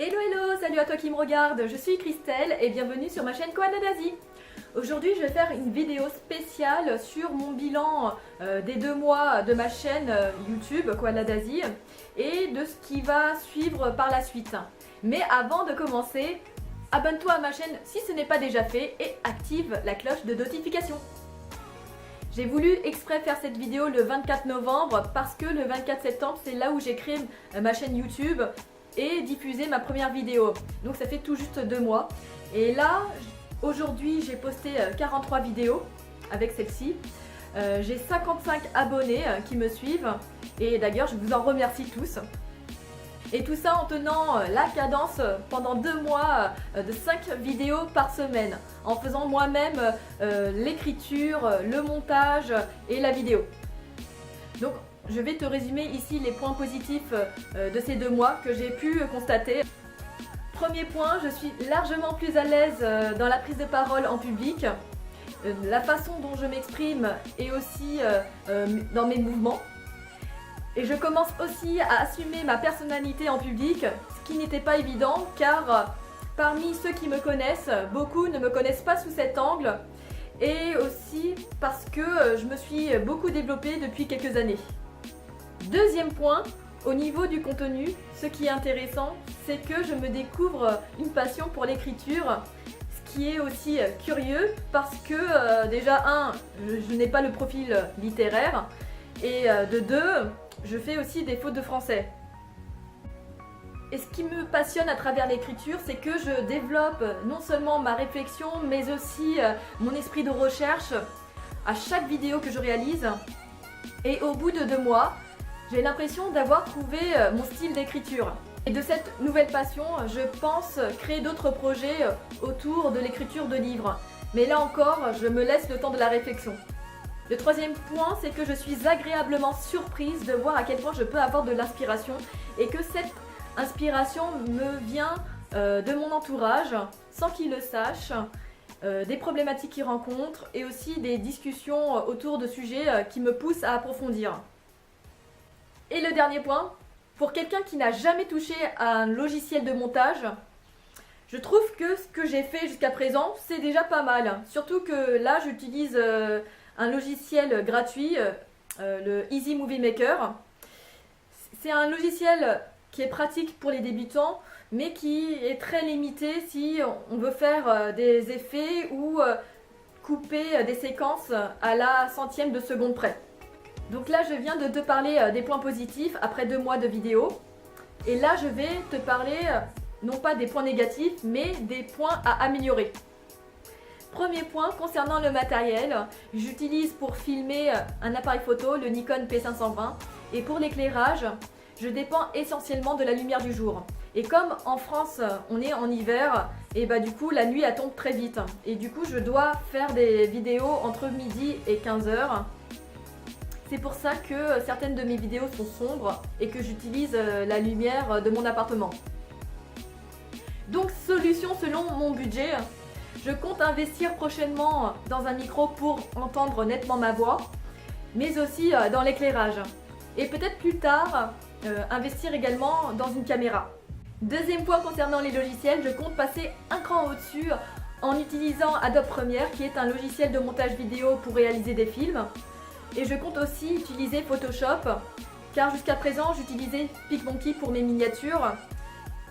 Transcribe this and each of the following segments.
Hello hello, salut à toi qui me regarde, je suis Christelle et bienvenue sur ma chaîne Koala d'Asie. Aujourd'hui je vais faire une vidéo spéciale sur mon bilan des 2 mois de ma chaîne YouTube Koala d'Asie et de ce qui va suivre par la suite. Mais avant de commencer, abonne-toi à ma chaîne si ce n'est pas déjà fait et active la cloche de notification. J'ai voulu exprès faire cette vidéo le 24 novembre parce que le 24 septembre c'est là où j'ai créé ma chaîne YouTube et diffusé ma première vidéo. Donc ça fait tout juste 2 mois. Et là, aujourd'hui j'ai posté 43 vidéos avec celle-ci. J'ai 55 abonnés qui me suivent et d'ailleurs je vous en remercie tous. Et tout ça en tenant la cadence pendant 2 mois de 5 vidéos par semaine, en faisant moi-même l'écriture, le montage et la vidéo. Donc je vais te résumer ici les points positifs de ces 2 mois que j'ai pu constater. Premier point, je suis largement plus à l'aise dans la prise de parole en public, la façon dont je m'exprime et aussi dans mes mouvements. Et je commence aussi à assumer ma personnalité en public, ce qui n'était pas évident car parmi ceux qui me connaissent, beaucoup ne me connaissent pas sous cet angle et aussi parce que je me suis beaucoup développée depuis quelques années. Deuxième point, au niveau du contenu, ce qui est intéressant, c'est que je me découvre une passion pour l'écriture, ce qui est aussi curieux parce que déjà je n'ai pas le profil littéraire et de 2, je fais aussi des fautes de français. Et ce qui me passionne à travers l'écriture, c'est que je développe non seulement ma réflexion, mais aussi mon esprit de recherche à chaque vidéo que je réalise. Et au bout de 2 mois, j'ai l'impression d'avoir trouvé mon style d'écriture. Et de cette nouvelle passion, je pense créer d'autres projets autour de l'écriture de livres. Mais là encore, je me laisse le temps de la réflexion. Le troisième point, c'est que je suis agréablement surprise de voir à quel point je peux avoir de l'inspiration et que cette inspiration me vient de mon entourage, sans qu'il le sache, des problématiques qu'ils rencontrent et aussi des discussions autour de sujets qui me poussent à approfondir. Et le dernier point, pour quelqu'un qui n'a jamais touché à un logiciel de montage, je trouve que ce que j'ai fait jusqu'à présent, c'est déjà pas mal. Surtout que là, j'utilise un logiciel gratuit, le Easy Movie Maker. C'est un logiciel qui est pratique pour les débutants, mais qui est très limité si on veut faire des effets ou couper des séquences à la centième de seconde près. Donc là, je viens de te parler des points positifs après 2 mois de vidéo. Et là, je vais te parler non pas des points négatifs, mais des points à améliorer. Premier point, concernant le matériel, j'utilise pour filmer un appareil photo, le Nikon P520. Et pour l'éclairage, je dépends essentiellement de la lumière du jour. Et comme en France, on est en hiver, et bah du coup, la nuit, elle tombe très vite. Et du coup, je dois faire des vidéos entre midi et 15h. C'est pour ça que certaines de mes vidéos sont sombres et que j'utilise la lumière de mon appartement. Donc, solution selon mon budget, je compte investir prochainement dans un micro pour entendre nettement ma voix, mais aussi dans l'éclairage. Et peut-être plus tard, investir également dans une caméra. Deuxième point concernant les logiciels, je compte passer un cran au-dessus en utilisant Adobe Premiere, qui est un logiciel de montage vidéo pour réaliser des films. Et je compte aussi utiliser Photoshop, car jusqu'à présent j'utilisais PicMonkey pour mes miniatures,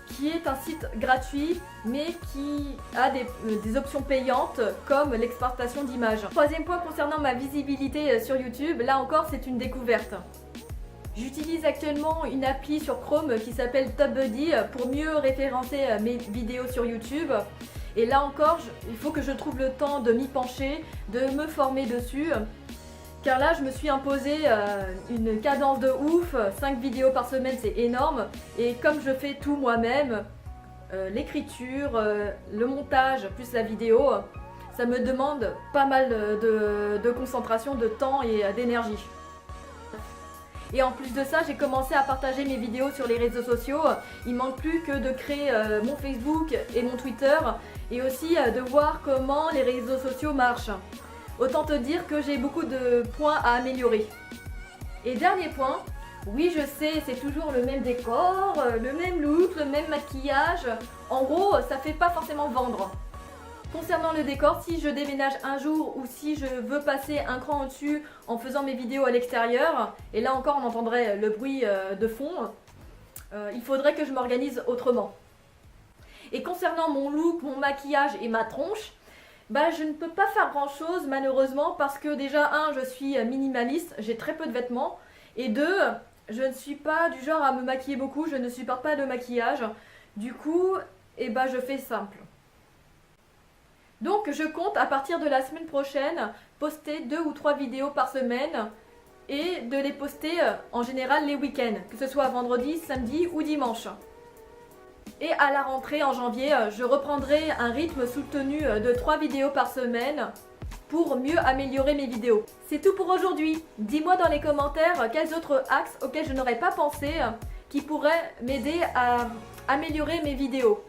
qui est un site gratuit mais qui a des options payantes comme l'exportation d'images. Troisième point concernant ma visibilité sur YouTube, là encore c'est une découverte. J'utilise actuellement une appli sur Chrome qui s'appelle TopBuddy pour mieux référencer mes vidéos sur YouTube. Et là encore, il faut que je trouve le temps de m'y pencher, de me former dessus. Car là, je me suis imposé une cadence de ouf, 5 vidéos par semaine, c'est énorme. Et comme je fais tout moi-même, l'écriture, le montage, plus la vidéo, ça me demande pas mal de concentration, de temps et d'énergie. Et en plus de ça, j'ai commencé à partager mes vidéos sur les réseaux sociaux. Il ne manque plus que de créer mon Facebook et mon Twitter et aussi de voir comment les réseaux sociaux marchent. Autant te dire que j'ai beaucoup de points à améliorer. Et dernier point, Oui, je sais, c'est toujours le même décor, le même look, le même maquillage. En gros, ça fait pas forcément vendre. Concernant le décor, si je déménage un jour ou si je veux passer un cran au-dessus en faisant mes vidéos à l'extérieur, et là encore on entendrait le bruit de fond, il faudrait que je m'organise autrement. Et concernant mon look, mon maquillage et ma tronche, bah, je ne peux pas faire grand chose malheureusement parce que déjà, je suis minimaliste, j'ai très peu de vêtements, et deux, je ne suis pas du genre à me maquiller beaucoup, je ne supporte pas de maquillage. Du coup, je fais simple. Donc je compte à partir de la semaine prochaine poster 2 ou 3 vidéos par semaine et de les poster en général les week-ends, que ce soit vendredi, samedi ou dimanche. Et à la rentrée en janvier, je reprendrai un rythme soutenu de 3 vidéos par semaine pour mieux améliorer mes vidéos. C'est tout pour aujourd'hui. Dis-moi dans les commentaires quels autres axes auxquels je n'aurais pas pensé qui pourraient m'aider à améliorer mes vidéos.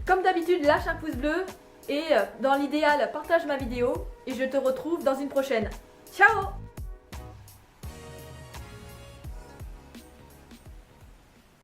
Comme d'habitude, lâche un pouce bleu et dans l'idéal, partage ma vidéo et je te retrouve dans une prochaine. Ciao!